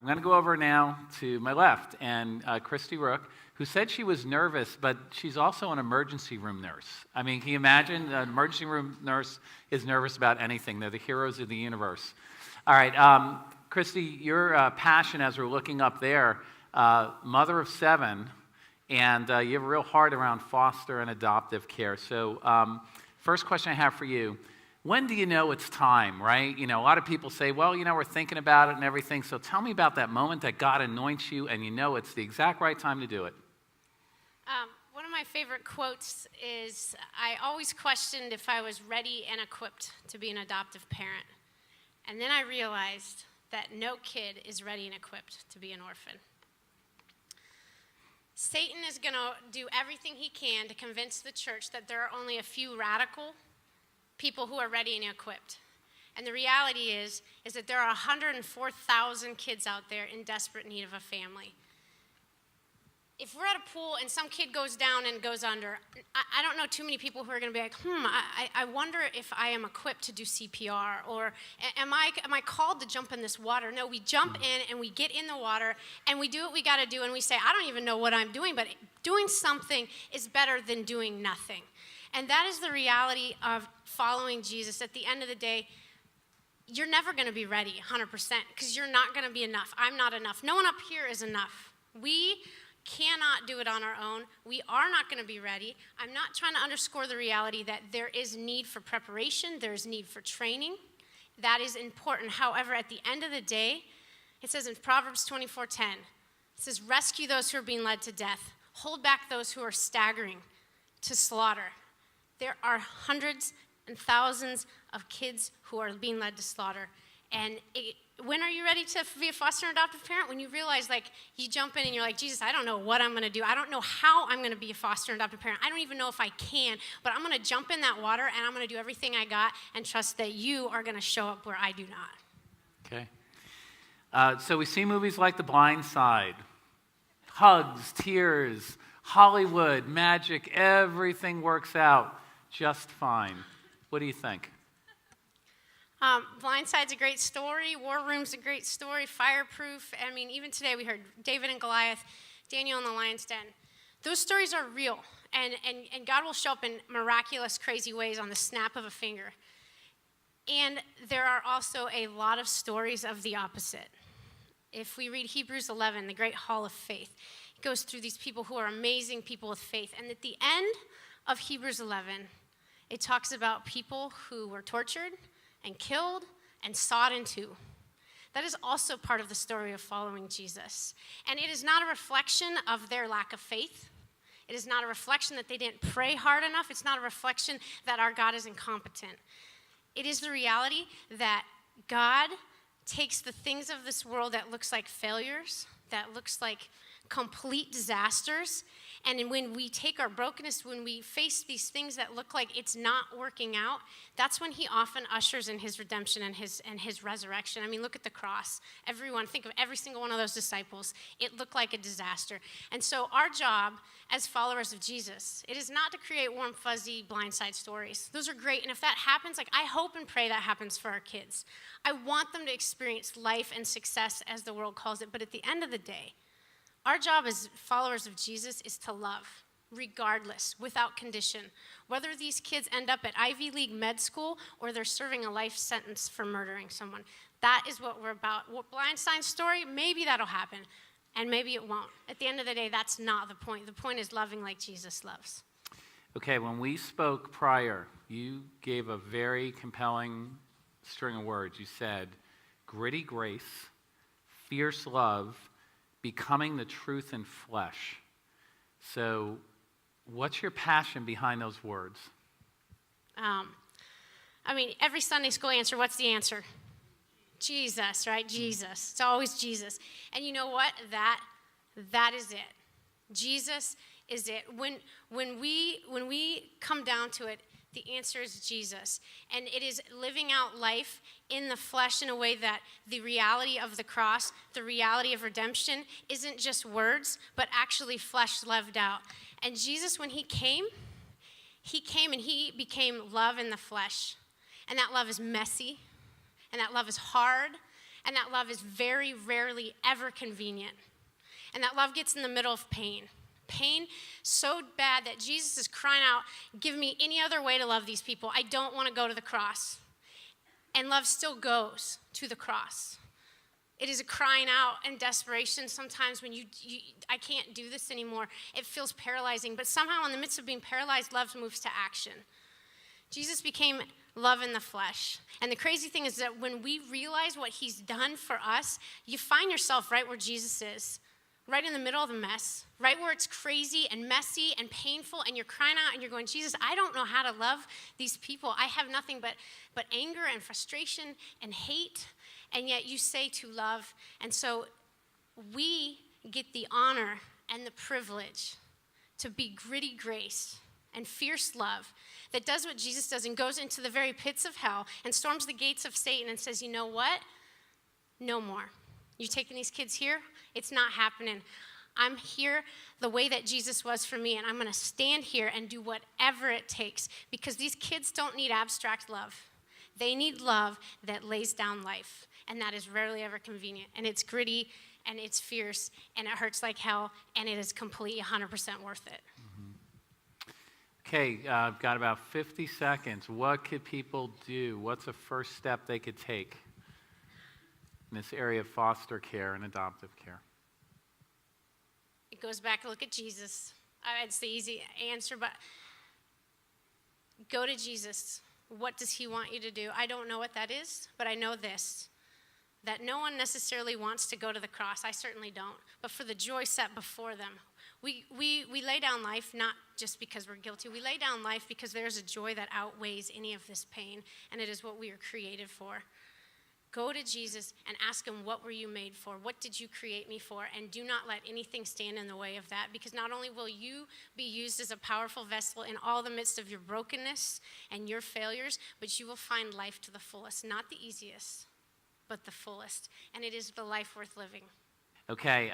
I'm going to go over now to my left, and Christi Rooke, who said she was nervous, but she's also an emergency room nurse. I mean, can you imagine? An emergency room nurse is nervous about anything. They're the heroes of the universe. All right, Christi, your passion, as we're looking up there, mother of 7, and you have a real heart around foster and adoptive care. So first question I have for you, when do you know it's time, right? You know, a lot of people say, well, you know, we're thinking about it and everything. So tell me about that moment that God anoints you and you know it's the exact right time to do it. One of my favorite quotes is, I always questioned if I was ready and equipped to be an adoptive parent. And then I realized that no kid is ready and equipped to be an orphan. Satan is going to do everything he can to convince the church that there are only a few radical people who are ready and equipped. And the reality is that there are 104,000 kids out there in desperate need of a family. If we're at a pool and some kid goes down and goes under, I don't know too many people who are going to be like, I wonder if I am equipped to do CPR, or am I called to jump in this water? No, we jump in and we get in the water and we do what we got to do, and we say, I don't even know what I'm doing, but doing something is better than doing nothing. And that is the reality of following Jesus. At the end of the day, you're never going to be ready 100% because you're not going to be enough. I'm not enough. No one up here is enough. We cannot do it on our own. We are not going to be ready. I'm not trying to underscore the reality that there is need for preparation. There is need for training. That is important. However, at the end of the day, it says in Proverbs 24:10, it says, rescue those who are being led to death. Hold back those who are staggering to slaughter. There are hundreds and thousands of kids who are being led to slaughter. And when are you ready to be a foster and adoptive parent? When you realize, like, you jump in and you're like, Jesus, I don't know what I'm going to do. I don't know how I'm going to be a foster and adoptive parent. I don't even know if I can. But I'm going to jump in that water, and I'm going to do everything I got and trust that you are going to show up where I do not. Okay. So we see movies like The Blind Side, hugs, tears, Hollywood, magic, everything works out just fine. What do you think? Blindside's a great story. War Room's a great story. Fireproof. I mean, even today we heard David and Goliath, Daniel in the lion's den. Those stories are real, and God will show up in miraculous, crazy ways on the snap of a finger. And there are also a lot of stories of the opposite. If we read Hebrews 11, the great hall of faith, it goes through these people who are amazing people with faith. And at the end of Hebrews 11, it talks about people who were tortured and killed and sawed in two. That is also part of the story of following Jesus. And it is not a reflection of their lack of faith. It is not a reflection that they didn't pray hard enough. It's not a reflection that our God is incompetent. It is the reality that God takes the things of this world that looks like failures, that looks like complete disasters, and when we take our brokenness, when we face these things that look like it's not working out, that's when he often ushers in his redemption and his resurrection. I mean, look at the cross. Think of every single one of those disciples. It looked like a disaster. And so our job as followers of Jesus, it is not to create warm, fuzzy, blindside stories. Those are great, and if that happens, I hope and pray that happens for our kids. I want them to experience life and success as the world calls it, but at the end of the day, our job as followers of Jesus is to love, regardless, without condition. Whether these kids end up at Ivy League med school or they're serving a life sentence for murdering someone. That is what we're about. What Blindside's story, maybe that'll happen, and maybe it won't. At the end of the day, that's not the point. The point is loving like Jesus loves. Okay, when we spoke prior, you gave a very compelling string of words. You said, gritty grace, fierce love, becoming the truth in flesh. So what's your passion behind those words? Every Sunday school answer, what's the answer? Jesus, right? Jesus. It's always Jesus. And you know what? That is it. Jesus is it. When we come down to it, the answer is Jesus. And it is living out life in the flesh in a way that the reality of the cross, the reality of redemption, isn't just words, but actually flesh lived out. And Jesus, when he came and he became love in the flesh. And that love is messy, and that love is hard, And that love is very rarely ever convenient. And that love gets in the middle of pain. Pain so bad that Jesus is crying out, give me any other way to love these people. I don't want to go to the cross. And love still goes to the cross. It is a crying out and desperation sometimes when I can't do this anymore. It feels paralyzing. But somehow in the midst of being paralyzed, love moves to action. Jesus became love in the flesh. And the crazy thing is that when we realize what he's done for us, you find yourself right where Jesus is, right in the middle of the mess, right where it's crazy and messy and painful, and you're crying out and you're going, Jesus, I don't know how to love these people. I have nothing but anger and frustration and hate, and yet you say to love. And so we get the honor and the privilege to be gritty grace and fierce love that does what Jesus does and goes into the very pits of hell and storms the gates of Satan and says, you know what? No more. You taking these kids here? It's not happening. I'm here the way that Jesus was for me, and I'm going to stand here and do whatever it takes because these kids don't need abstract love. They need love that lays down life, and that is rarely ever convenient, and it's gritty, and it's fierce, and it hurts like hell, and it is completely 100% worth it. Okay, I've got about 50 seconds. What could people do? What's a first step they could take in this area of foster care and adoptive care? It goes back, look at Jesus. It's the easy answer, but go to Jesus. What does he want you to do? I don't know what that is, but I know this, that no one necessarily wants to go to the cross. I certainly don't. But for the joy set before them, we lay down life not just because we're guilty. We lay down life because there's a joy that outweighs any of this pain, and it is what we are created for. Go to Jesus and ask him, what were you made for? What did you create me for? And do not let anything stand in the way of that, because not only will you be used as a powerful vessel in all the midst of your brokenness and your failures, but you will find life to the fullest. Not the easiest, but the fullest. And it is the life worth living. Okay.